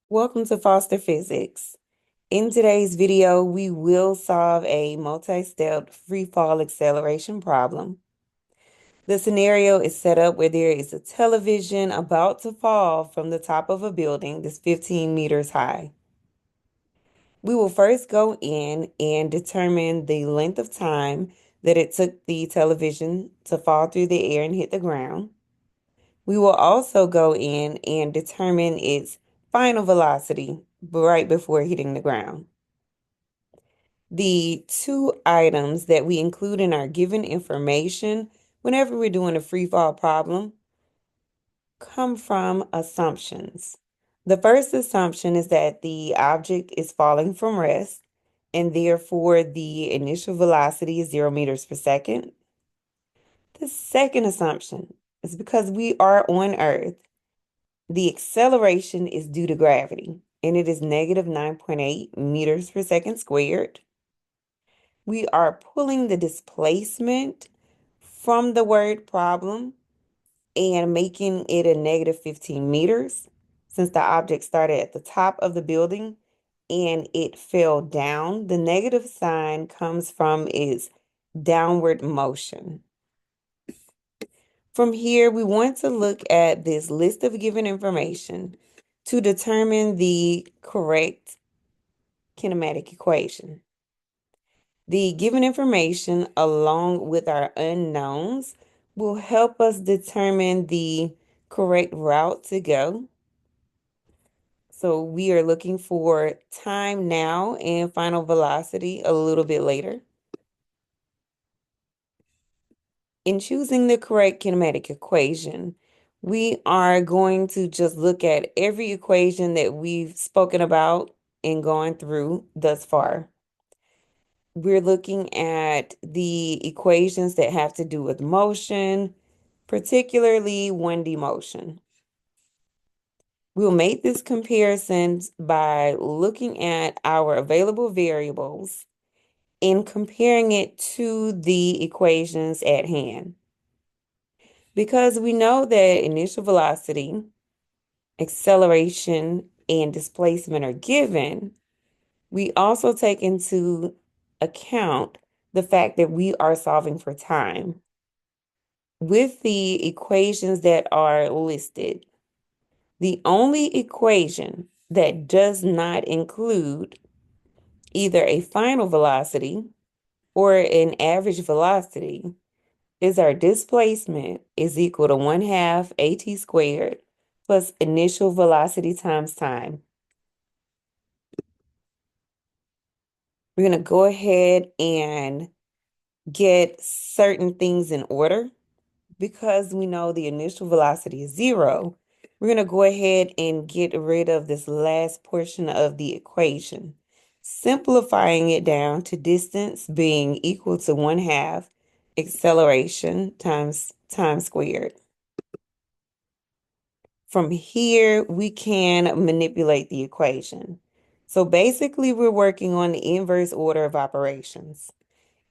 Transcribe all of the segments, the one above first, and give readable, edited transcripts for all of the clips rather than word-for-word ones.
Welcome to Foster Physics. In today's video, we will solve a multi-step free fall acceleration problem. The scenario is set up where there is a television about to fall from the top of a building that's 15 meters high. We will first go in and determine the length of time that it took the television to fall through the air and hit the ground. We will also go in and determine its final velocity right before hitting the ground. The two items that we include in our given information whenever we're doing a free fall problem come from assumptions. The first assumption is that the object is falling from rest, and therefore the initial velocity is 0 meters per second. The second assumption is because we are on Earth, the acceleration is due to gravity, and it is negative 9.8 meters per second squared. We are pulling the displacement from the word problem and making it a negative 15 meters since the object started at the top of the building and it fell down. The negative sign comes from its downward motion. From here, we want to look at this list of given information to determine the correct kinematic equation. The given information, along with our unknowns, will help us determine the correct route to go. So we are looking for time now and final velocity a little bit later. In choosing the correct kinematic equation, we are going to just look at every equation that we've spoken about and gone through thus far. We're looking at the equations that have to do with motion, particularly 1D motion. We'll make this comparison by looking at our available variables and comparing it to the equations at hand. Because we know that initial velocity, acceleration, and displacement are given, we also take into account the fact that we are solving for time. With the equations that are listed, the only equation that does not include either a final velocity or an average velocity is our displacement is equal to 1/2 at squared plus initial velocity times time. We're going to go ahead and get certain things in order. Because we know the initial velocity is 0, we're going to go ahead and get rid of this last portion of the equation, simplifying it down to distance being equal to 1/2 acceleration times time squared. From here, we can manipulate the equation. So basically, we're working on the inverse order of operations.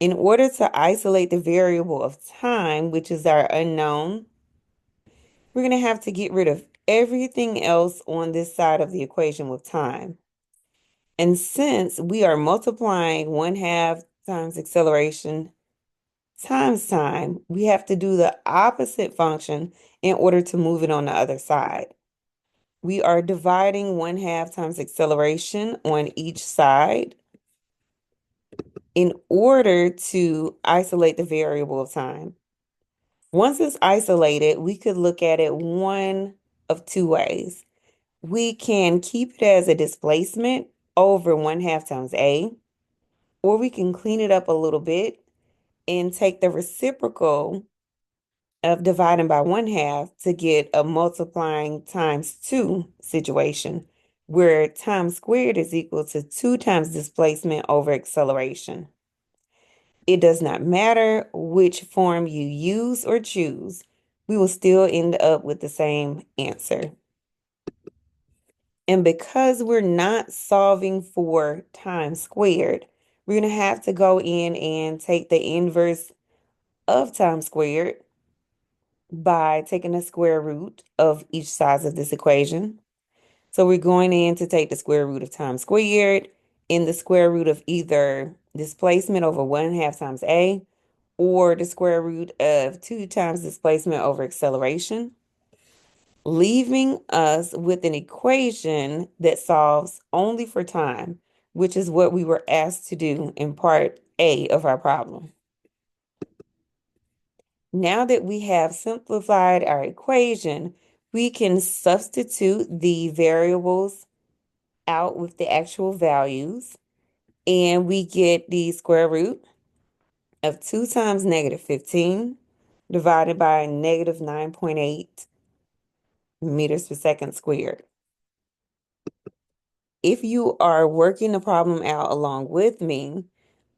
In order to isolate the variable of time, which is our unknown, we're going to have to get rid of everything else on this side of the equation with time. And since we are multiplying 1/2 times acceleration times time, we have to do the opposite function in order to move it on the other side. We are dividing 1/2 times acceleration on each side in order to isolate the variable of time. Once it's isolated, we could look at it one of two ways. We can keep it as a displacement over 1/2 times a, or we can clean it up a little bit and take the reciprocal of dividing by 1/2 to get a multiplying times 2 situation, where time squared is equal to 2 times displacement over acceleration. It does not matter which form you use or choose, we will still end up with the same answer. And because we're not solving for time squared, we're going to have to go in and take the inverse of time squared by taking the square root of each side of this equation. So we're going in to take the square root of time squared in the square root of either displacement over 1.5 times a, or the square root of 2 times displacement over acceleration, leaving us with an equation that solves only for time, which is what we were asked to do in part A of our problem. Now that we have simplified our equation, we can substitute the variables out with the actual values, and we get the square root of 2 times negative 15 divided by negative 9.8 meters per second squared. If you are working the problem out along with me,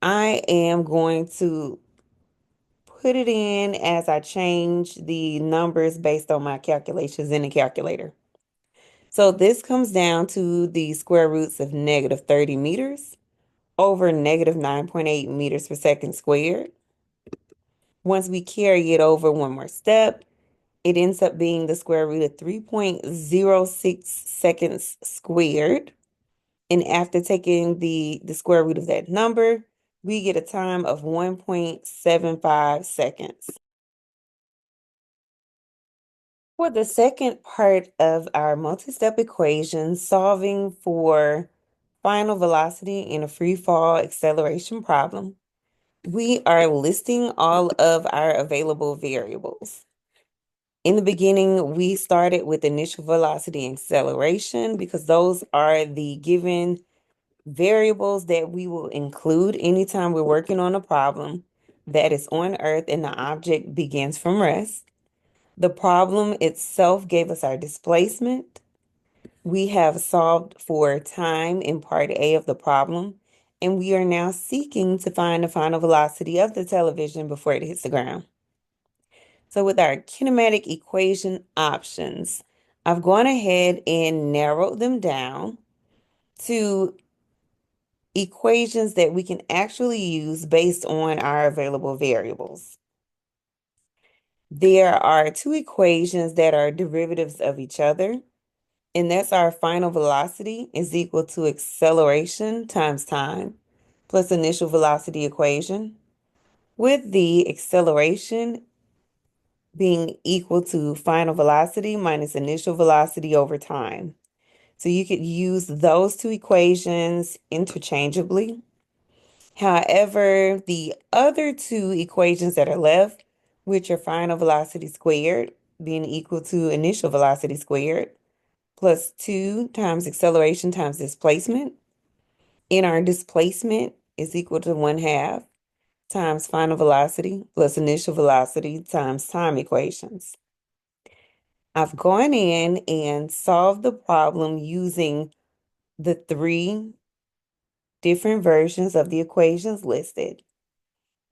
I am going to put it in as I change the numbers based on my calculations in the calculator. So this comes down to the square roots of negative 30 meters over negative 9.8 meters per second squared. Once we carry it over one more step, it ends up being the square root of 3.06 seconds squared. And after taking the square root of that number, we get a time of 1.75 seconds. For the second part of our multi-step equation, solving for final velocity in a free fall acceleration problem, we are listing all of our available variables. In the beginning, we started with initial velocity and acceleration because those are the given variables that we will include anytime we're working on a problem that is on Earth and the object begins from rest. The problem itself gave us our displacement. We have solved for time in part A of the problem, and we are now seeking to find the final velocity of the television before it hits the ground. So with our kinematic equation options, I've gone ahead and narrowed them down to equations that we can actually use based on our available variables. There are two equations that are derivatives of each other, and that's our final velocity is equal to acceleration times time plus initial velocity equation, with the acceleration being equal to final velocity minus initial velocity over time. So you could use those two equations interchangeably. However, the other two equations that are left, which are final velocity squared being equal to initial velocity squared, plus 2 times acceleration times displacement, and our displacement is equal to 1/2 times final velocity plus initial velocity times time equations. I've gone in and solved the problem using the 3 different versions of the equations listed.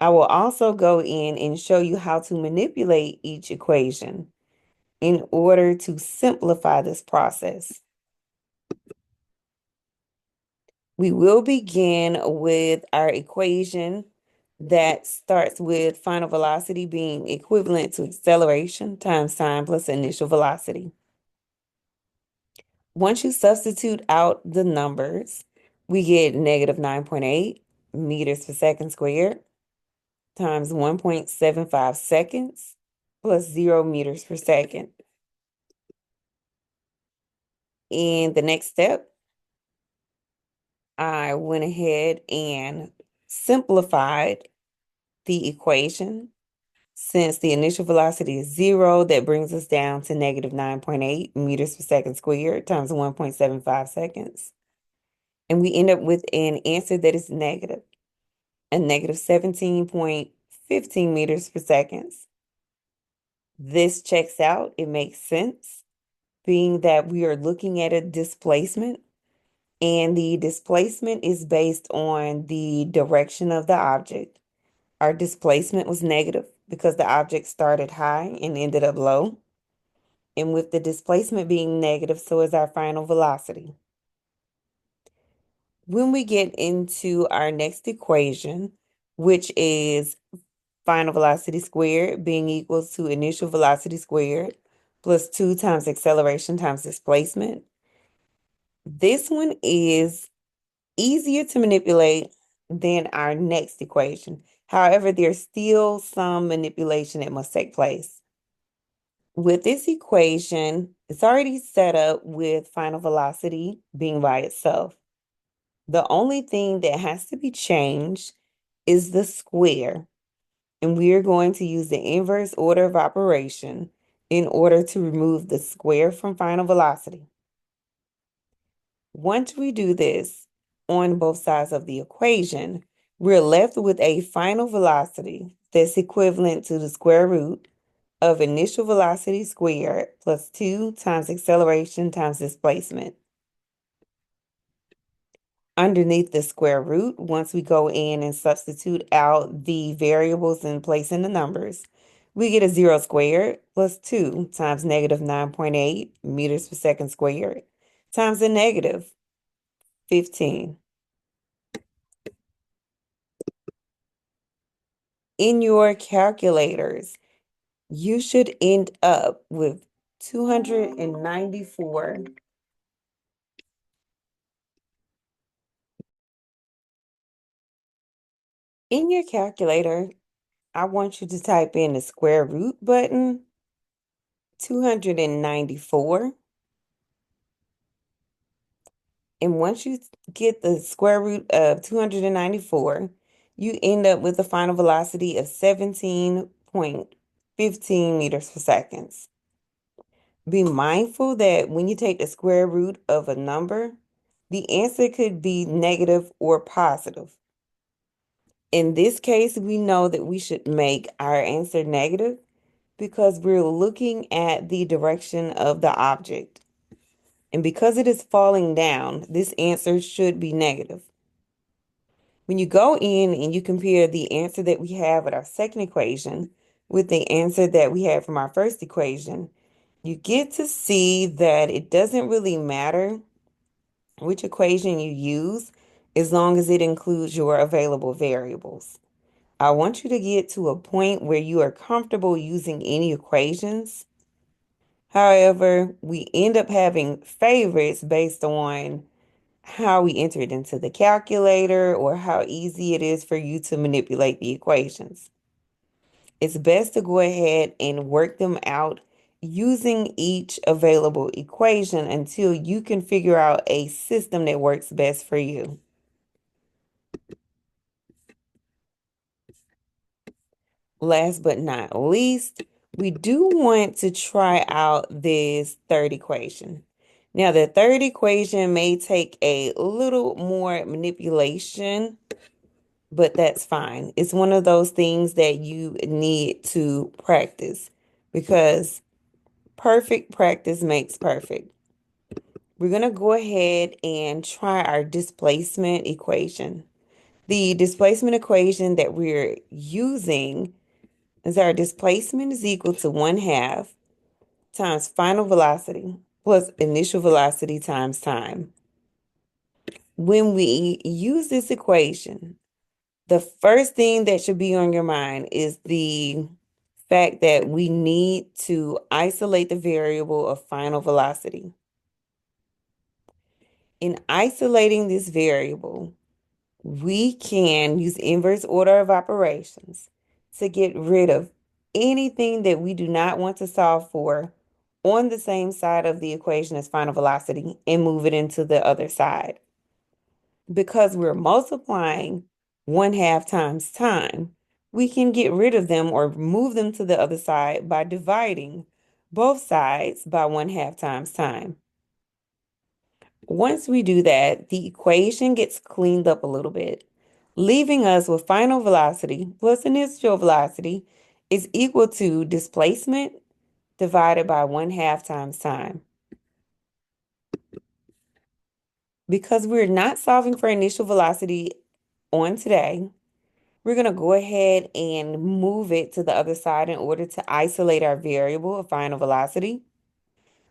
I will also go in and show you how to manipulate each equation in order to simplify this process. We will begin with our equation that starts with final velocity being equivalent to acceleration times time plus initial velocity. Once you substitute out the numbers, we get negative 9.8 meters per second squared times 1.75 seconds plus 0 meters per second. In the next step, I went ahead and simplified the equation. Since the initial velocity is 0, that brings us down to negative 9.8 meters per second squared times 1.75 seconds. And we end up with an answer that is negative, a negative 17.15 meters per second. This checks out. It makes sense, being that we are looking at a displacement, and the displacement is based on the direction of the object. Our displacement was negative because the object started high and ended up low. And with the displacement being negative, so is our final velocity. When we get into our next equation, which is final velocity squared being equal to initial velocity squared plus 2 times acceleration times displacement, This one is easier to manipulate than our next equation. However, there's still some manipulation that must take place. With this equation, it's already set up with final velocity being by itself. The only thing that has to be changed is the square, and we are going to use the inverse order of operation in order to remove the square from final velocity. Once we do this on both sides of the equation, we're left with a final velocity that's equivalent to the square root of initial velocity squared plus 2 times acceleration times displacement. Underneath the square root, once we go in and substitute out the variables and place in the numbers, we get a 0 squared plus 2 times negative 9.8 meters per second squared times a negative 15. In your calculators, you should end up with 294. In your calculator, I want you to type in the square root button, 294. And once you get the square root of 294, you end up with a final velocity of 17.15 meters per second. Be mindful that when you take the square root of a number, the answer could be negative or positive. In this case, we know that we should make our answer negative because we're looking at the direction of the object. And because it is falling down, this answer should be negative. When you go in and you compare the answer that we have with our second equation with the answer that we had from our first equation, you get to see that it doesn't really matter which equation you use as long as it includes your available variables. I want you to get to a point where you are comfortable using any equations. However, we end up having favorites based on how we enter it into the calculator or how easy it is for you to manipulate the equations. It's best to go ahead and work them out using each available equation until you can figure out a system that works best for you. Last but not least, we do want to try out this third equation. Now, the third equation may take a little more manipulation, but that's fine. It's one of those things that you need to practice because perfect practice makes perfect. We're going to go ahead and try our displacement equation. The displacement equation that we're using is our displacement is equal to 1/2 times final velocity plus initial velocity times time. When we use this equation, the first thing that should be on your mind is the fact that we need to isolate the variable of final velocity. In isolating this variable, we can use inverse order of operations to get rid of anything that we do not want to solve for on the same side of the equation as final velocity and move it into the other side. Because we're multiplying 1/2 times time, we can get rid of them or move them to the other side by dividing both sides by 1/2 times time. Once we do that, the equation gets cleaned up a little bit, leaving us with final velocity plus initial velocity is equal to displacement divided by 1/2 times time. Because we're not solving for initial velocity on today, we're going to go ahead and move it to the other side in order to isolate our variable of final velocity.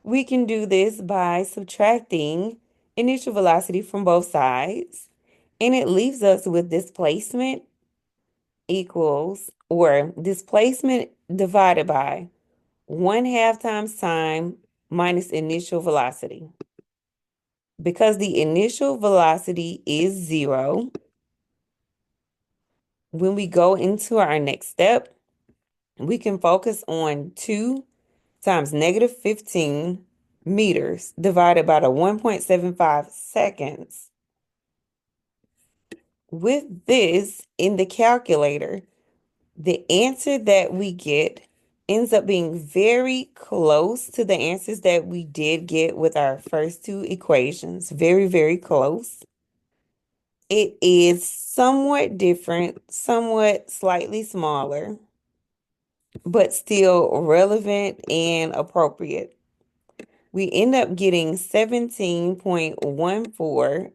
We can do this by subtracting initial velocity from both sides, and it leaves us with displacement equals, or displacement divided by 1/2 times time minus initial velocity. Because the initial velocity is 0, when we go into our next step, we can focus on 2 times negative 15 meters divided by the 1.75 seconds. With this in the calculator, the answer that we get ends up being very close to the answers that we did get with our first 2 equations. Very, very close. It is somewhat different, somewhat slightly smaller, but still relevant and appropriate. We end up getting 17.14